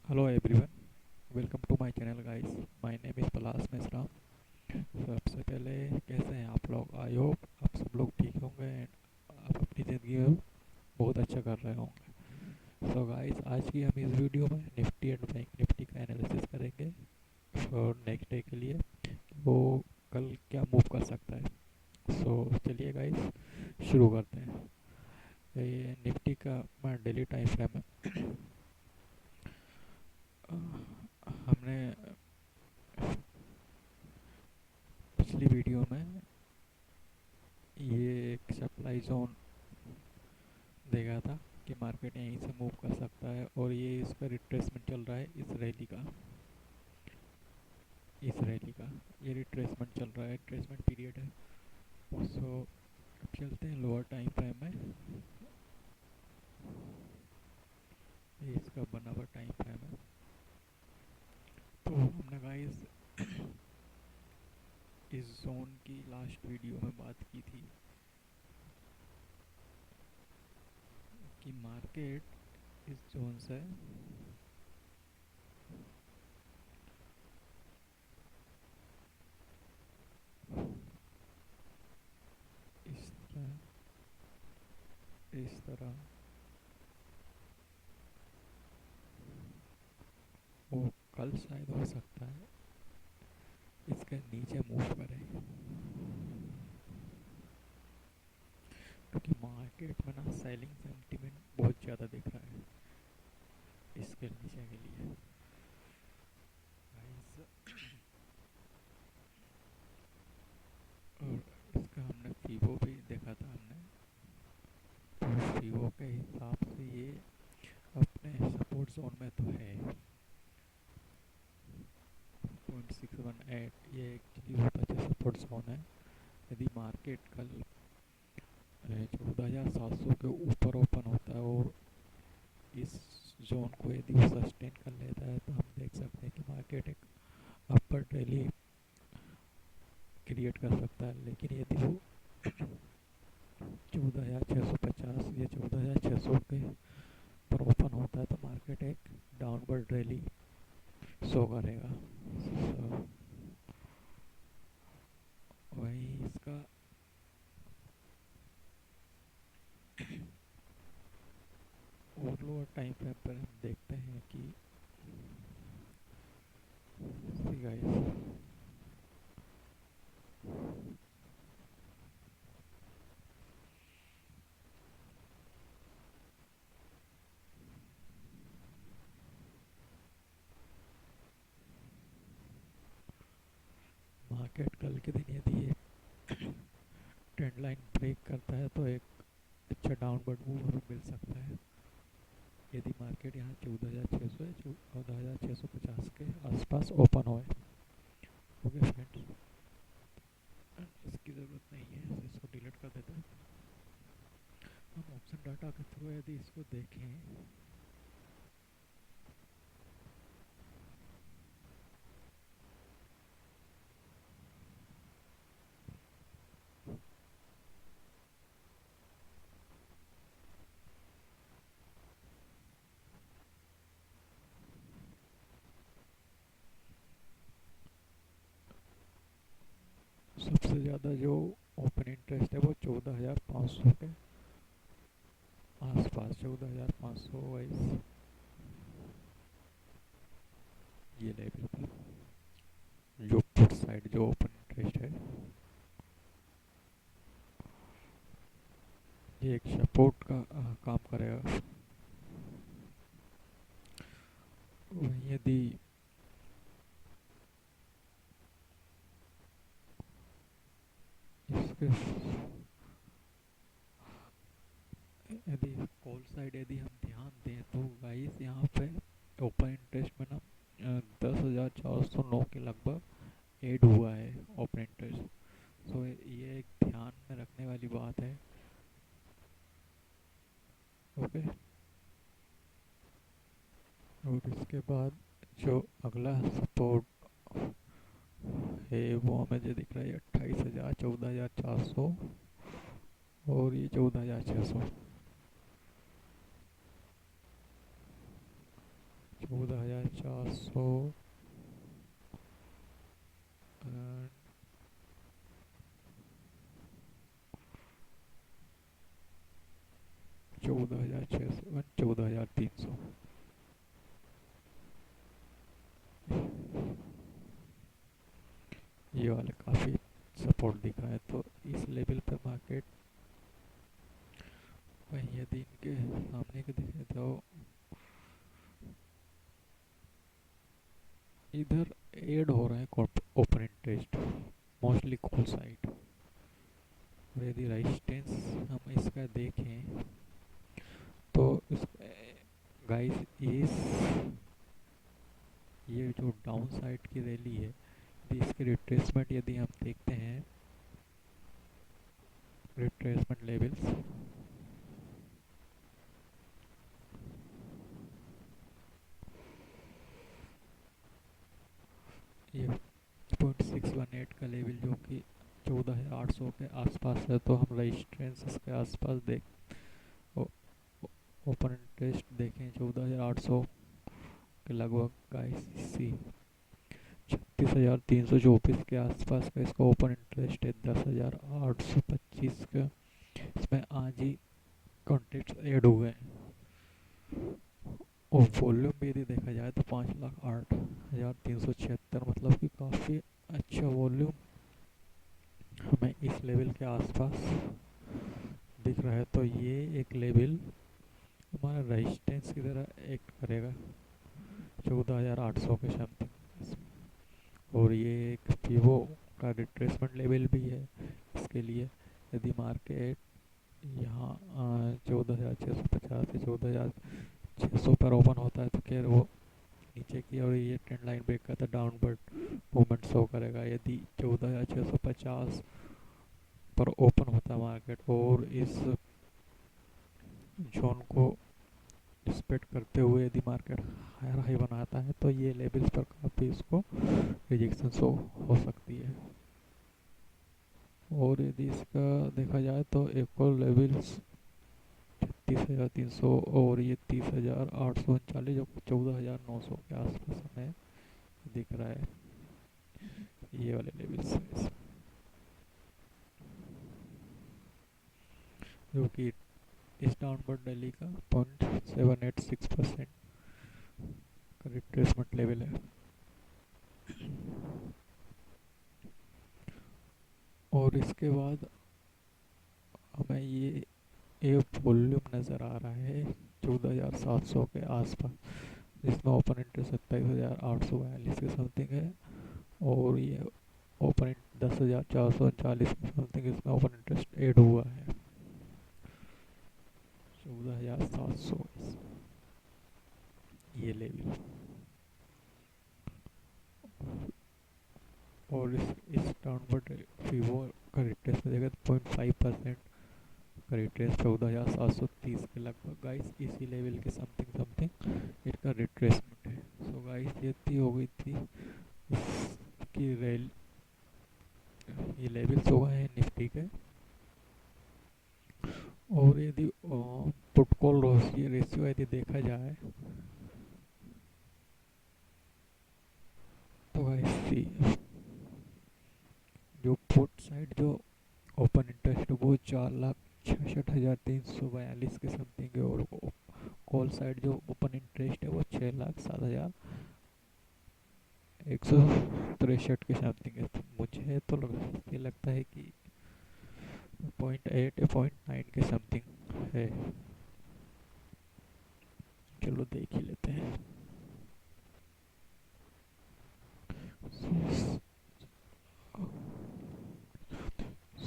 Hello everyone, welcome to my channel guys. My name is Palash Meshram. सबसे पहले कैसे हैं आप लोग? आई होप आप सब लोग ठीक होंगे एंड आप अपनी ज़िंदगी में बहुत अच्छा कर रहे होंगे। सो गाइस, आज की हम इस वीडियो में निफ्टी एंड बैंक निफ्टी का एनालिसिस करेंगे और नेक्स्ट डे के लिए वो कल क्या मूव कर सकता है। सो चलिए गाइस, शुरू करते हैं। ये निफ्टी का डेली टाइम फ्रेम है। हमने पिछली वीडियो में ये एक सप्लाई जोन देखा था कि मार्केट यहीं से मूव कर सकता है और ये इसका रिट्रेसमेंट चल रहा है इस रैली का ये रिट्रेसमेंट चल रहा है, रिट्रेसमेंट पीरियड है। सो अब चलते हैं लोअर टाइम फ्रेम में। ये इसका बना हुआ टाइम फ्रेम है। तो हमने गाइस इस जोन की लास्ट वीडियो में बात की थी कि मार्केट इस जोन से इस तरह वो कल शायद हो सकता है इसके नीचे मूव करे, क्योंकि मार्केट में ना सेलिंग सेंटीमेंट बहुत ज़्यादा दिख रहा है इसके नीचे के लिए। गाइस, और इसका हमने फीवो भी देखा था हमने, तो फीवो के हिसाब से ये अपने सपोर्ट जोन में तो है। 0.618 ये एक्चुअली बहुत अच्छा सपोर्ट जोन है। यदि मार्केट कल 14,700 के ऊपर ओपन होता है और इस जोन को यदि वो सस्टेन कर लेता है तो हम देख सकते हैं कि मार्केट एक अपर रैली क्रिएट कर सकता है। लेकिन यदि वो 14,650 या 14,600 के पर ओपन होता है तो मार्केट एक डाउनवर्ड रैली शो करेगा। So, वही इसका और लोअर टाइम फ्रेम पर हम देखते हैं कि सी गाइस, मार्केट कल के दिन यदि ये ट्रेंड लाइन ब्रेक करता है तो एक अच्छा डाउनवर्ड मूव मिल सकता है। यदि मार्केट यहाँ 14,600 या 14,650 के आसपास ओपन होए। ओके फ्रेंड्स, इसकी ज़रूरत नहीं है, इसको डिलीट कर देते हैं। हम ऑप्शन डाटा के थ्रू यदि इसको देखें सबसे ज़्यादा जो ओपन इंटरेस्ट है वो 14,500 के आसपास, 14,500 वाइज ये लेवल पर जो पुट साइड जो ओपन इंटरेस्ट है ये एक सपोर्ट का काम करेगा। वहीं यदि इसके यदि कॉल साइड यदि हम ध्यान दें तो गाइस यहाँ पे ओपन इंटरेस्ट में ना 10,409 के लगभग ऐड हुआ है ओपन इंटरेस्ट। सो ये एक ध्यान में रखने वाली बात है। ओके, और इसके बाद जो अगला सपोर्ट है वो हमें जो दिख रहा है 28,000, 14,400 और ये 14,600। 14,400 एंड 14,600 एंड 14,300। ये वाले काफ़ी सपोर्ट दिख रहा है, तो इस लेवल पर मार्केट वहीं यदि इनके सामने के देखें तो इधर ऐड हो रहा है open interest mostly call side. और यदि रेजिस्टेंस हम इसका देखें तो इस गाइस ये जो डाउन साइड की रैली है, यदि इसके रिट्रेसमेंट यदि हम देखते हैं, रिट्रेसमेंट लेवल्स ये 0.618 का लेवल जो कि 14,800 के आसपास है, तो हम रेजिस्टेंस के आसपास ओपन इंटरेस्ट देखें 14,800 के लगभग गाइस। सी 36,324 के आसपास का इसका ओपन इंटरेस्ट है। 10,825 का इसमें आज ही कॉन्ट्रैक्ट्स ऐड हुए हैं। और वॉल्यूम भी यदि देखा जाए तो 5,08,376, मतलब कि काफ़ी अच्छा वॉल्यूम हमें इस लेवल के आसपास दिख रहा है। तो ये एक लेवल हमारा रेजिस्टेंस की तरह एक्ट करेगा 14,800 के समथिंग। और ये एक पीवो का रिट्रेसमेंट लेवल भी है इसके लिए। यदि मार्केट यहाँ 14,650 से 14,600 पर ओपन होता है तो खैर वो नीचे की और ये ट्रेंड लाइन ब्रेक करता है, डाउनवर्ड मूवमेंट शो करेगा। यदि 14,650 पर ओपन होता है मार्केट और इस जोन को रिस्पेक्ट करते हुए यदि मार्केट हायर हाई बनाता है तो ये लेवल्स पर काफ़ी इसको रिजेक्शन शो हो सकती है। और यदि इसका देखा जाए तो एक और लेवल्स 36,300 और ये 30,839 जो 14,900 के आसपास हमें दिख रहा है, ये वाले लेवल्स जो कि इस डाउनवर्ड रैली का 0.786% का रिट्रेसमेंट लेवल है। और इसके बाद हमें ये वॉल्यूम नज़र आ रहा है 14,700 के आसपास, जिसमें ओपन इंटरेस्ट 27,842 के समथिंग है। और ये ओपन 10,439 के समथिंग इसमें ओपन इंटरेस्ट ऐड हुआ है 14,700 ये लेवल। और इस डाउनवर्ड फीवो का रिट्रेस में देखा तो 0.5% का रिट्रेस 14,730 के लगभग गाइस, इसी लेवल के समथिंग इसका रिट्रेसमेंट है। सो गाइस ये हो गई थी इसकी ये लेवल्स हो गए हैं निफ्टी के। और यदि पुट कॉल रेशियो यदि देखा जाए तो गाइस जो पुट साइड जो ओपन इंटरेस्ट वो 4,66,342 के समथिंग है। और कॉल साइड जो ओपन इंटरेस्ट है वो 6,07,163 के समथिंग है। तो मुझे तो लगता है कि 0.8 या 0.9 के समथिंग है। चलो देख ही लेते हैं।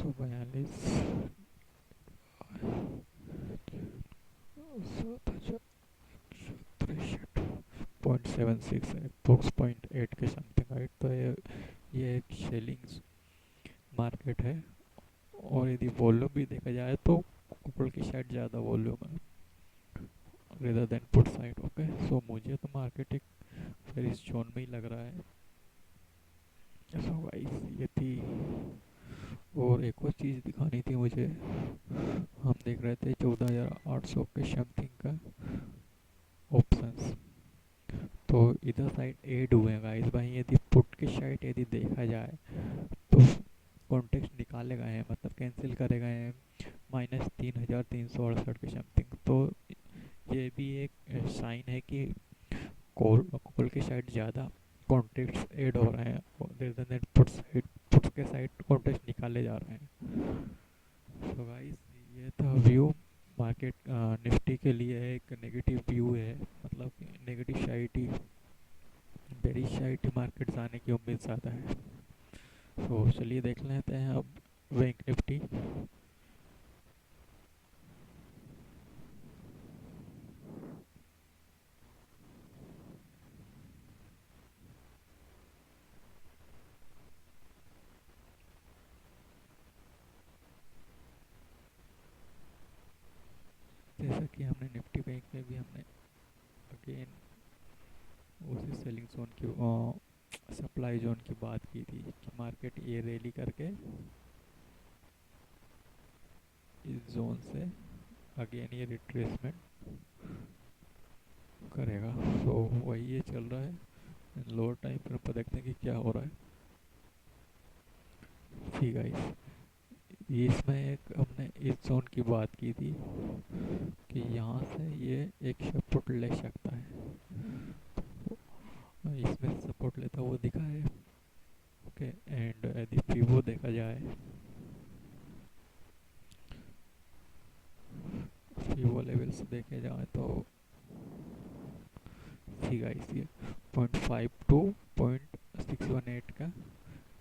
142 0.76 है, बॉक्स 0.8 के समथिंग हाइट। तो ये एक सेलिंग मार्केट है। और यदि वॉल्यूम भी देखा जाए तो कॉल की साइड ज़्यादा वॉल्यूम है rather than put side. Okay, so मुझे तो मार्केट एक फिर इस जोन में ही लग रहा है। सो गाइस ये थी। और एक और चीज़ दिखानी थी मुझे, हम देख रहे थे 14,800 के समथिंग का ऑप्शंस। इधर साइड ऐड हुए हैं गाइस। भाई यदि पुट की साइड यदि देखा जाए तो कॉन्टेक्स्ट निकाले गए हैं, मतलब कैंसिल करे गए हैं -3368 के समथिंग। तो ये भी एक साइन है कि कॉल कॉल की साइड ज़्यादा कॉन्टेक्ट्स ऐड हो रहे हैं देर देन पुट्स के साइड कॉन्टेक्स्ट निकाले जा रहे हैं। सो गाइस ये था व्यू मार्केट। निफ्टी के लिए एक नेगेटिव व्यू है, मतलब नेगेटिव साइड ही, बेरिश साइड ही मार्केट जाने की उम्मीद ज़्यादा है। तो चलिए देख लेते हैं अब बैंक निफ्टी। जैसा कि हमने निफ्टी बैंक में भी हमने अगेन उसी सेलिंग जोन की सप्लाई जोन की बात की थी कि मार्केट ये रैली करके इस जोन से अगेन ये रिट्रेसमेंट करेगा। तो वही ये चल रहा है। लोअर टाइम पर देखते हैं कि क्या हो रहा है। ठीक है, इसमें एक हमने इस जोन की बात की थी कि यहाँ से ये एक सपोर्ट ले सकता है। इसमें सपोर्ट लेता हुआ दिखा है। ओके, एंड यदि पीवो देखा जाए, पीवो लेवल्स देखे जाए तो ठीक है, ये 0.5 टू 0.618 का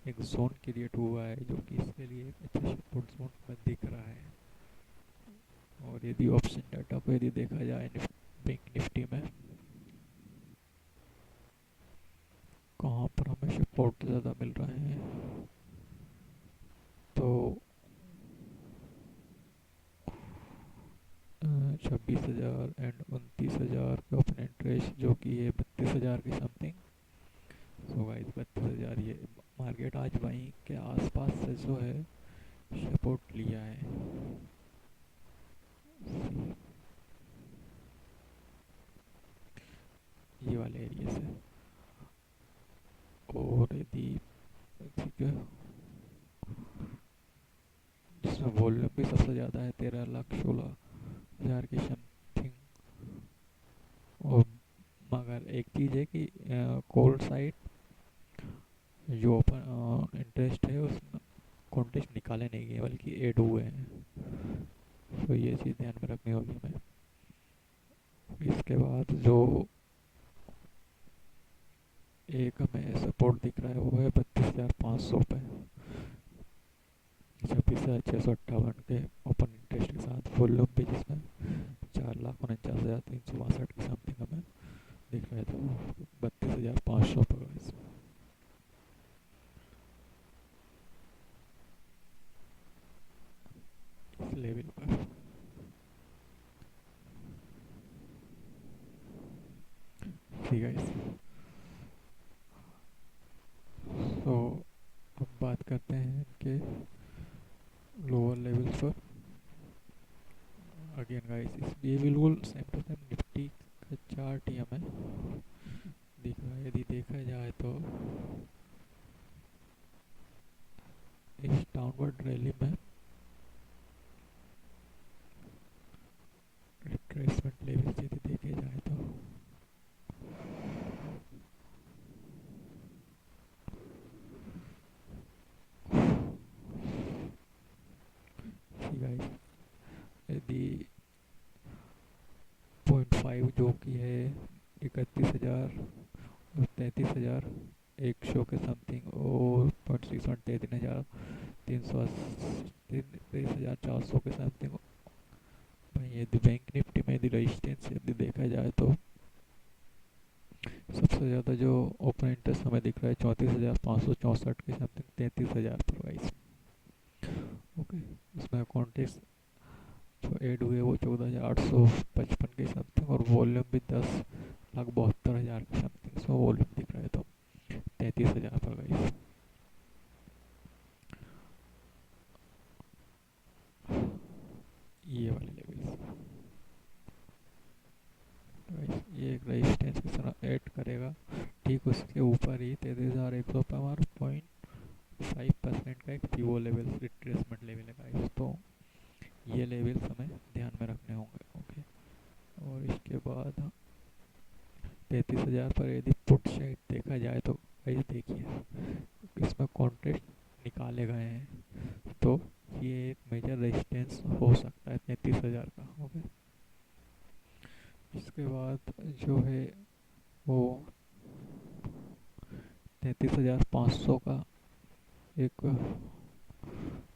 एक जोन क्रिएट हुआ है, जो कि इसके लिए एक अच्छा सपोर्ट जोन में दिख रहा है। और यदि ऑप्शन डाटा को यदि देखा जाए बैंक निफ्टी में, कहाँ पर हमें सपोर्ट ज़्यादा मिल रहे हैं, तो 26,000 एंड 29,000 का ओपन इंटरेस्ट, जो कि है 32,000 के समथिंग। सो गाइस 32,000 ये मार्केट आज वहीं के आसपास से जो है सपोर्ट लिया है। ये वाले एरिया से। और यदि ठीक है, जिसमें वॉल्यूम भी सबसे ज़्यादा है 13,16,000 के समथिंग। और मगर एक चीज़ है कि कॉल साइड जो ओपन इंटरेस्ट है उसमें कॉन्टेस्ट निकाले नहीं गए बल्कि ऐड हुए हैं। तो ये चीज़ ध्यान में रखनी होगी हमें। इसके बाद जो एक हमें सपोर्ट दिख रहा है वो है 32,500 पे, 26,658 के ओपन इंटरेस्ट के साथ वॉल्यूम भी, जिसमें 4,49,362 के समथिंग हमें दिख रहा है। तो 32,500 पर इस लेवल पर। ठीक है, तो अब बात करते हैं इनके लोअर लेवल्स पर। अगेन गाइस ये बिल्कुल सेम टू सेम निफ्टी का चार्ट ही हमें दिख रहा है। यदि देखा जाए तो इस डाउनवर्ड रैली में रिट्रेसमेंट लेवल्स यदि देखे जाए तो गाइस यदि 0.5 जो कि है 31,000 और 33,100 के समथिंग, और 0.61 33,400 के समथिंग। भाई यदि बैंक निफ्टी में यदि रेजिस्टेंस यदि देखा जाए तो सबसे ज़्यादा जो ओपन इंटरेस्ट हमें दिख रहा है 34,564 के समथिंग, 33,000 पर गाइस। ओके, इसमें कॉन्टेक्स्ट जो ऐड हुए वो 14,855 के समथिंग, और वॉल्यूम भी 10,72,000 के समथिंग। सो वॉल्यूम दिख रहा है तो 33,000 पर गाइस। ये वाले लेवल्स गाइस, ये एक रेजिस्टेंस की तरह ऐड करेगा उसके ऊपर ही 33,100 पे हमारा 0.5% का एक पीओ लेवल रिट्रेसमेंट लेवल है गाइस। तो ये लेवल्स हमें ध्यान में रखने होंगे। ओके, और इसके बाद 33,000 पर यदि पुट साइड देखा जाए तो गाइस देखिए इसमें कॉन्ट्रैक्ट निकाले गए हैं, तो ये एक मेजर रेजिस्टेंस हो सकता है 33,000 का। ओके, इसके बाद जो है वो 33,500 का एक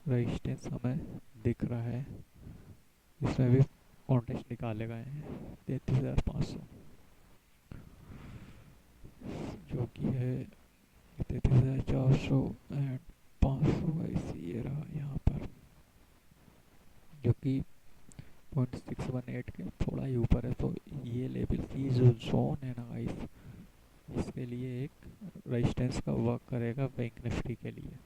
रेजिस्टेंस हमें दिख रहा है, इसमें भी कॉन्टेक्स्ट निकाले गए हैं 33,500, जो कि है 33,400 एंड 500 का इसी ये रहा यहाँ पर, जो कि 0.618 के थोड़ा ही ऊपर है। तो ये लेवल की जो जोन है ना गाइस, इसके लिए एक रेजिस्टेंस का वर्क करेगा बैंक निफ्टी के लिए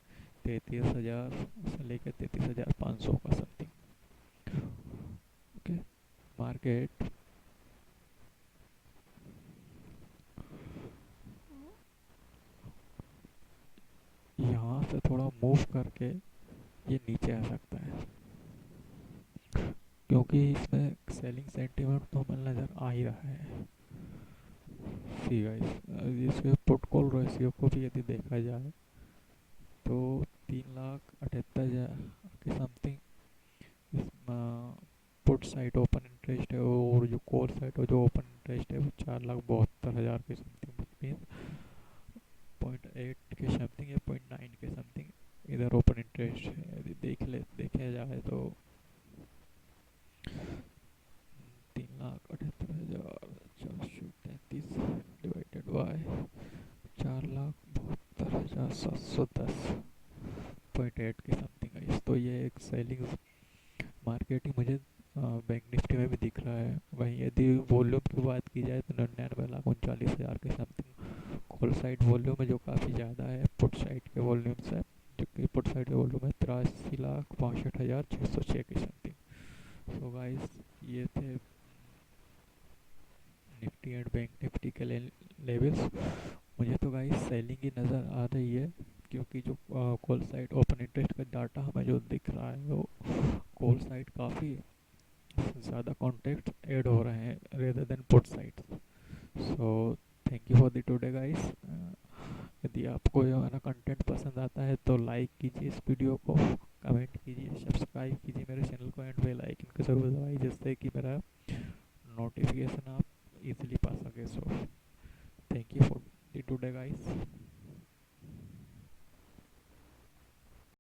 33,000 से लेकर 33,500 का समथिंग। ओके, मार्केट यहाँ से थोड़ा मूव करके ये नीचे आ सकता है, क्योंकि इसमें सेलिंग सेंटीमेंट तो हमें नज़र आ ही रहा है। सी गाइस, इसके पुट कॉल रेशियो को भी यदि देखा जाए तो 3,78,000 के something put side open interest है, और जो कॉल साइड जो ओपन इंटरेस्ट है वो 4,72,000 के समथिंग, मीन्स 0.8 के समथिंग या 0.9 के समथिंग इधर ओपन इंटरेस्ट है। यदि देखा जाए तो 3,78,433 डिवाइडेड बाय 4,72,710.8 के समथिंग है। तो ये एक सेलिंग मार्केट ही मुझे बैंक निफ्टी में भी दिख रहा है। वहीं यदि वॉल्यूम की बात की जाए तो 99,39,000 के समथिंग कॉल साइड वॉल्यूम है, जो काफ़ी ज़्यादा है पुट साइड के वॉल्यूम से, जो कि पुट साइड के वॉल्यूम है 83,62,606 के समथिंग। सो गाइस, ये थे निफ्टी एंड बैंक निफ्टी के लेवल्स। मुझे तो गाइस सेलिंग ही नज़र आ रही है, क्योंकि जो कॉल साइड ओपन इंटरेस्ट का डाटा हमें जो दिख रहा है वो कॉल साइड काफ़ी ज़्यादा कॉन्टेक्ट ऐड हो रहे हैं rather than put side. So thank you for the today guys. यदि आपको ये मेरा कंटेंट पसंद आता है तो लाइक कीजिए इस वीडियो को, कमेंट कीजिए, सब्सक्राइब कीजिए मेरे चैनल को एंड बेल आइकन को ज़रूर दबाइए, जिससे कि मेरा नोटिफिकेशन आप इजीली पा सके। So thank you for the today guys.